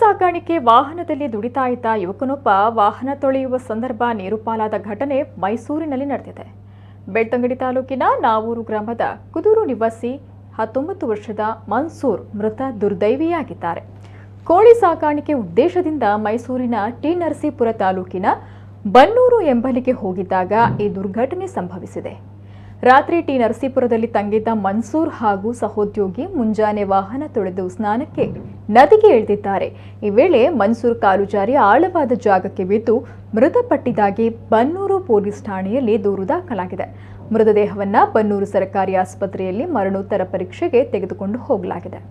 ಸಾಕಾಣಿಕೆ ವಾಹನದಲ್ಲಿ ದುಡಿತಾ ಇದ್ದ ಯುವಕನೊಬ್ಬ ವಾಹನ ತೊಳೆಯುವ ಸಂದರ್ಭ ನೀರು ಪಾಲಾದ ಘಟನೆ ಮೈಸೂರಿನಲ್ಲಿ ನಡೆದಿದೆ. ಬೆಳ್ತಂಗಡಿ ತಾಲೂಕಿನ ನಾವೂರು ಗ್ರಾಮದ ಕುದೂರು ನಿವಾಸಿ 19 ವರ್ಷದ ಮನ್ಸೂರ್ ಮೃತ ದುರ್ದೈವಿಯಾಗಿದ್ದಾರೆ. ಕೋಳಿ ಸಾಕಾಣಿಕೆ ಉದ್ದೇಶದಿಂದ ಮೈಸೂರಿನ ಟಿ ನರಸೀಪುರ ತಾಲೂಕಿನ ಬನ್ನೂರು ಎಂಬಲ್ಲಿಗೆ ಹೋಗಿದ್ದಾಗ ಈ ದುರ್ಘಟನೆ ಸಂಭವಿಸಿದೆ. ರಾತ್ರಿ ಟಿ ನರಸೀಪುರದಲ್ಲಿ ತಂಗಿದ್ದ ಮನ್ಸೂರ್ ಹಾಗೂ ಸಹೋದ್ಯೋಗಿ ಮುಂಜಾನೆ ವಾಹನ ತೊಳೆದು ಸ್ನಾನಕ್ಕೆ ನದಿಗೆ ಇಳಿದಿದ್ದಾರೆ. ಈ ವೇಳೆ ಮನ್ಸೂರ್ ಕಾಲು ಜಾರಿ ಆಳವಾದ ಜಾಗಕ್ಕೆ ಬಿದ್ದು ಮೃತಪಟ್ಟಿದ್ದಾಗಿ ಬನ್ನೂರು ಪೊಲೀಸ್ ಠಾಣೆಯಲ್ಲಿ ದೂರು ದಾಖಲಾಗಿದೆ. ಮೃತದೇಹವನ್ನು ಬನ್ನೂರು ಸರ್ಕಾರಿ ಆಸ್ಪತ್ರೆಯಲ್ಲಿ ಮರಣೋತ್ತರ ಪರೀಕ್ಷೆಗೆ ತೆಗೆದುಕೊಂಡು ಹೋಗಲಾಗಿದೆ.